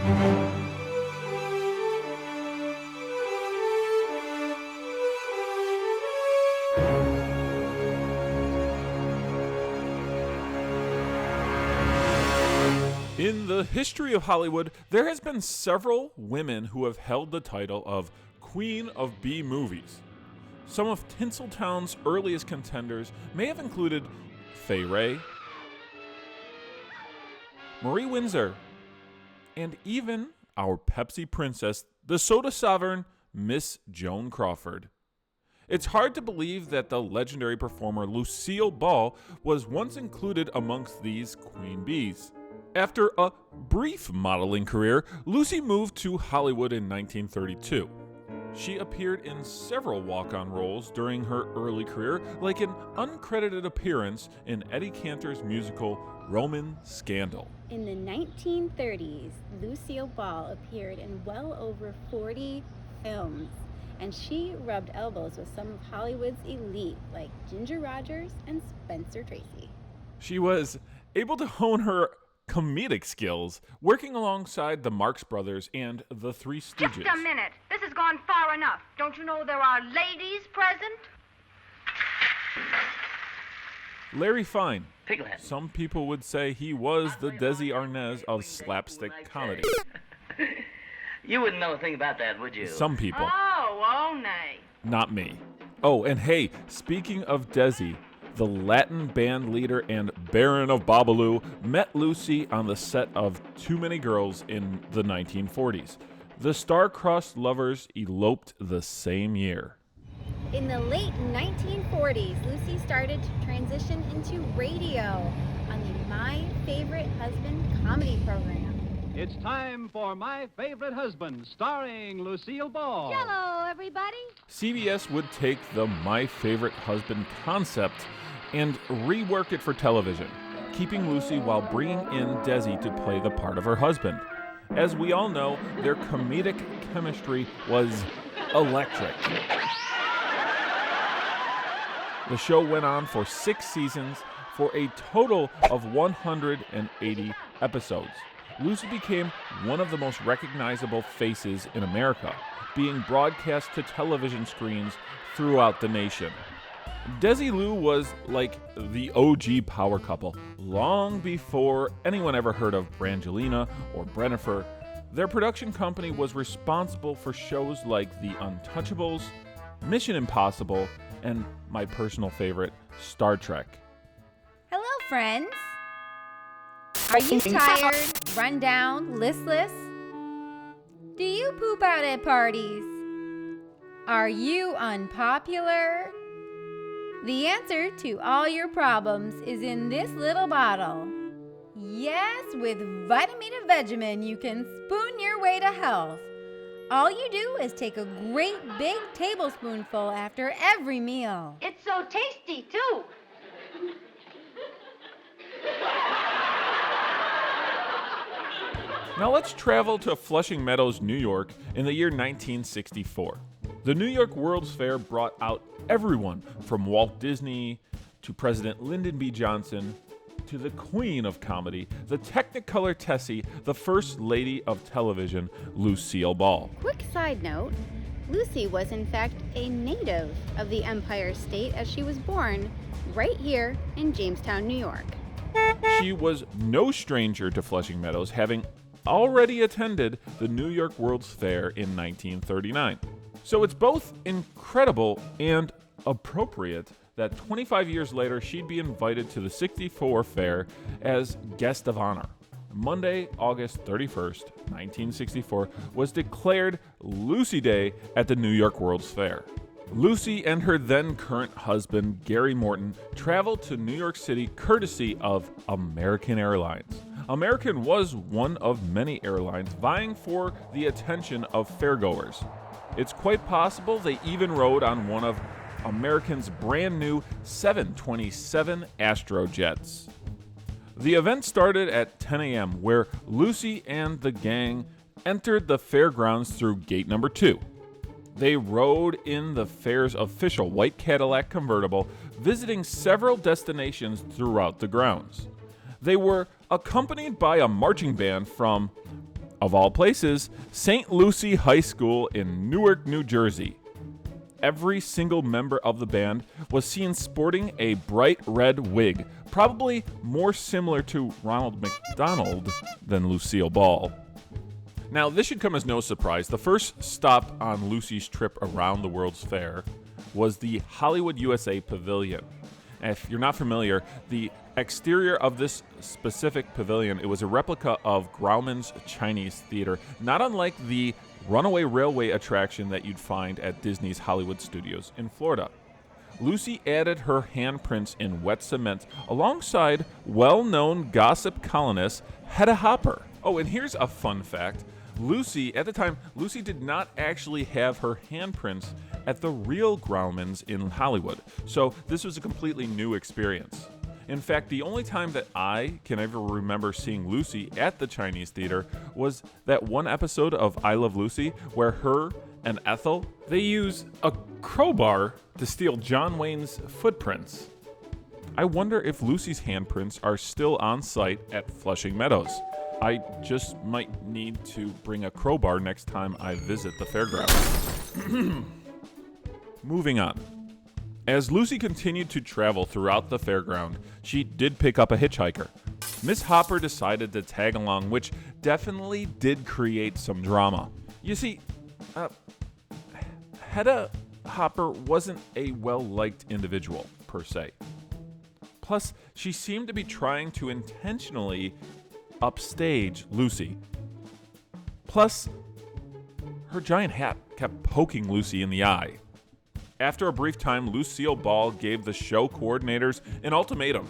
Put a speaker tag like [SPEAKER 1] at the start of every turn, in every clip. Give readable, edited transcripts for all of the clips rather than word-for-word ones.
[SPEAKER 1] In the history of Hollywood, there has been several women who have held the title of Queen of B movies. Some of Tinseltown's earliest contenders may have included Fay Wray, Marie Windsor, and even our Pepsi princess, the soda sovereign, Miss Joan Crawford. It's hard to believe that the legendary performer Lucille Ball was once included amongst these queen bees. After a brief modeling career, Lucy moved to Hollywood in 1932. She appeared in several walk-on roles during her early career, like an uncredited appearance in Eddie Cantor's musical Roman Scandal.
[SPEAKER 2] In the 1930s, Lucille Ball appeared in well over 40 films, and she rubbed elbows with some of Hollywood's elite, like Ginger Rogers and Spencer Tracy.
[SPEAKER 1] She was able to hone her comedic skills, working alongside the Marx Brothers and the Three Stooges.
[SPEAKER 3] Just a minute. This has gone far enough. Don't you know there are ladies present?
[SPEAKER 1] Larry Fine.
[SPEAKER 4] Piglet.
[SPEAKER 1] Some people would say he was the Desi Arnaz of slapstick comedy.
[SPEAKER 4] You wouldn't know a thing about that, would you?
[SPEAKER 1] Some people.
[SPEAKER 3] Oh, nay.
[SPEAKER 1] Not me. Oh, and hey, speaking of Desi, the Latin band leader and Baron of Babalu met Lucy on the set of Too Many Girls in the 1940s. The star-crossed lovers eloped the same year.
[SPEAKER 2] In the late 1940s, Lucy started to transition into radio on the My Favorite Husband comedy program.
[SPEAKER 5] It's time for My Favorite Husband, starring Lucille Ball.
[SPEAKER 3] Hello, everybody.
[SPEAKER 1] CBS would take the My Favorite Husband concept and rework it for television, keeping Lucy while bringing in Desi to play the part of her husband. As we all know, their comedic chemistry was electric. The show went on for 6 seasons for a total of 180 episodes. Lucy became one of the most recognizable faces in America, being broadcast to television screens throughout the nation. Desi Lou was like the OG power couple, long before anyone ever heard of Brangelina or Brennifer. Their production company was responsible for shows like The Untouchables, Mission Impossible, and my personal favorite, Star Trek.
[SPEAKER 2] Hello, friends. Are you tired, run down, listless? Do you poop out at parties? Are you unpopular? The answer to all your problems is in this little bottle. Yes, with Vitamin Vegemin, you can spoon your way to health. All you do is take a great big tablespoonful after every meal.
[SPEAKER 3] It's so tasty, too.
[SPEAKER 1] Now let's travel to Flushing Meadows, New York in the year 1964. The New York World's Fair brought out everyone from Walt Disney to President Lyndon B. Johnson to the queen of comedy, the Technicolor Tessie, the first lady of television, Lucille Ball.
[SPEAKER 2] Quick side note, Lucy was in fact a native of the Empire State as she was born right here in Jamestown, New York.
[SPEAKER 1] She was no stranger to Flushing Meadows, having already attended the New York World's Fair in 1939. So it's both incredible and appropriate that 25 years later she'd be invited to the 64 fair as guest of honor. Monday, August 31st, 1964, was declared Lucy Day at the New York World's Fair. Lucy and her then current husband, Gary Morton, traveled to New York City courtesy of American Airlines. American was one of many airlines vying for the attention of fairgoers. It's quite possible they even rode on one of American's brand new 727 Astrojets. The event started at 10 a.m., where Lucy and the gang entered the fairgrounds through gate number 2. They rode in the fair's official white Cadillac convertible, visiting several destinations throughout the grounds. They were accompanied by a marching band from of all places, St. Lucie High School in Newark, New Jersey. Every single member of the band was seen sporting a bright red wig, probably more similar to Ronald McDonald than Lucille Ball. Now, this should come as no surprise. The first stop on Lucie's trip around the World's Fair was the Hollywood USA Pavilion. And if you're not familiar, the exterior of this specific pavilion, it was a replica of Grauman's Chinese Theater, not unlike the runaway railway attraction that you'd find at Disney's Hollywood Studios in Florida. Lucie added her handprints in wet cement alongside well-known gossip columnist Hedda Hopper. Oh, and here's a fun fact. At the time, Lucie did not actually have her handprints at the real Grauman's in Hollywood, so this was a completely new experience. In fact, the only time that I can ever remember seeing Lucie at the Chinese Theater was that one episode of I Love Lucy where her and Ethel, they use a crowbar to steal John Wayne's footprints. I wonder if Lucie's handprints are still on site at Flushing Meadows. I just might need to bring a crowbar next time I visit the fairgrounds. Moving on. As Lucie continued to travel throughout the fairground, she did pick up a hitchhiker. Miss Hopper decided to tag along, which definitely did create some drama. You see, Hedda Hopper wasn't a well-liked individual, per se. Plus, she seemed to be trying to intentionally upstage Lucie. Plus, her giant hat kept poking Lucie in the eye. After a brief time, Lucille Ball gave the show coordinators an ultimatum.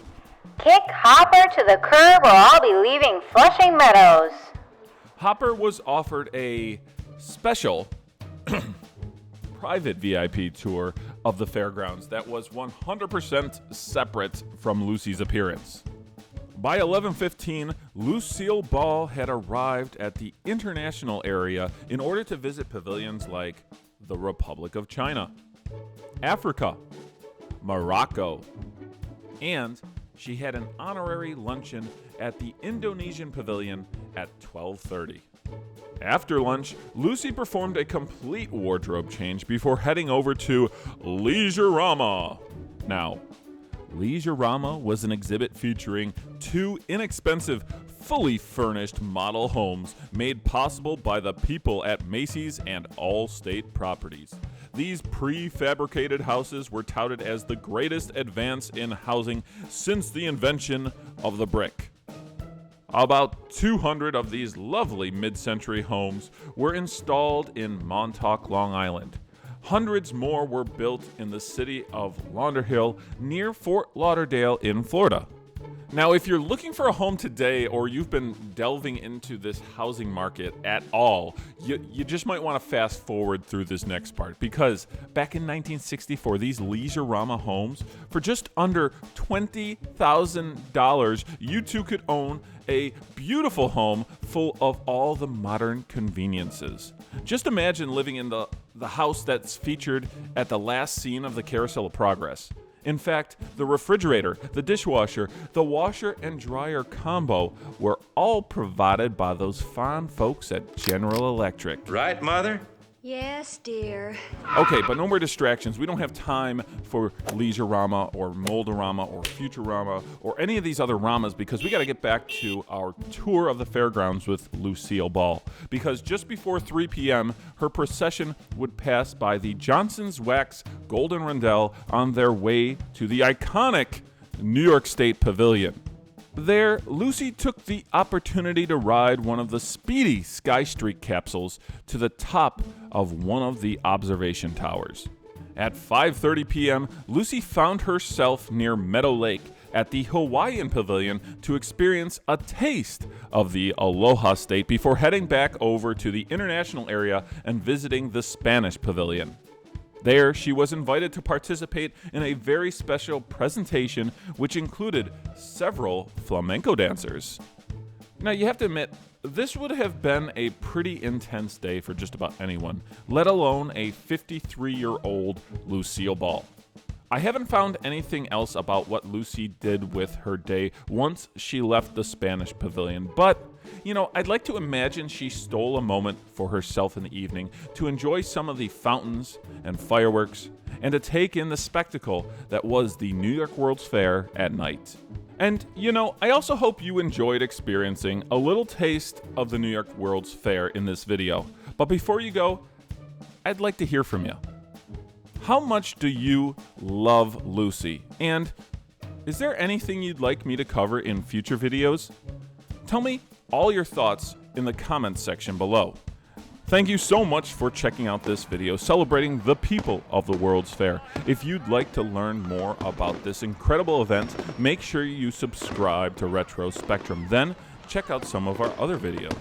[SPEAKER 2] Kick Hopper to the curb or I'll be leaving Flushing Meadows.
[SPEAKER 1] Hopper was offered a special private VIP tour of the fairgrounds that was 100% separate from Lucie's appearance. By 11:15, Lucille Ball had arrived at the international area in order to visit pavilions like the Republic of China, Africa, Morocco, and she had an honorary luncheon at the Indonesian pavilion at 12:30. After lunch, Lucie performed a complete wardrobe change before heading over to Leisure-Rama. Now, Leisure-Rama was an exhibit featuring 2 inexpensive, fully furnished model homes made possible by the people at Macy's and Allstate Properties. These prefabricated houses were touted as the greatest advance in housing since the invention of the brick. About 200 of these lovely mid-century homes were installed in Montauk, Long Island. Hundreds more were built in the city of Lauderdale near Fort Lauderdale in Florida. Now, if you're looking for a home today or you've been delving into this housing market at all, you just might want to fast forward through this next part, because back in 1964, these Leisure-Rama homes, for just under $20,000, you too could own a beautiful home full of all the modern conveniences. Just imagine living in the house that's featured at the last scene of the Carousel of Progress. In fact, the refrigerator, the dishwasher, the washer and dryer combo were all provided by those fine folks at General Electric.
[SPEAKER 6] Right, Mother?
[SPEAKER 3] Yes, dear.
[SPEAKER 1] Okay, but no more distractions. We don't have time for Leisure-Rama or Moldorama or Futurama or any of these other Ramas, because we got to get back to our tour of the fairgrounds with Lucille Ball. Because just before 3 p.m., her procession would pass by the Johnson's Wax Golden Rondelle on their way to the iconic New York State Pavilion. There, Lucie took the opportunity to ride one of the speedy Sky Streak capsules to the top of one of the observation towers. At 5:30 p.m., Lucie found herself near Meadow Lake at the Hawaiian Pavilion to experience a taste of the Aloha State before heading back over to the international area and visiting the Spanish Pavilion. There, she was invited to participate in a very special presentation which included several flamenco dancers. Now, you have to admit, this would have been a pretty intense day for just about anyone, let alone a 53-year-old Lucille Ball. I haven't found anything else about what Lucie did with her day once she left the Spanish Pavilion, but You know, I'd like to imagine she stole a moment for herself in the evening to enjoy some of the fountains and fireworks and to take in the spectacle that was the New York World's Fair at night. And, you know, I also hope you enjoyed experiencing a little taste of the New York World's Fair in this video. But before you go, I'd like to hear from you. How much do you love Lucy? And is there anything you'd like me to cover in future videos? Tell me all your thoughts in the comments section below. Thank you so much for checking out this video celebrating the people of the World's Fair. If you'd like to learn more about this incredible event, make sure you subscribe to Retro Spectrum. Then check out some of our other videos.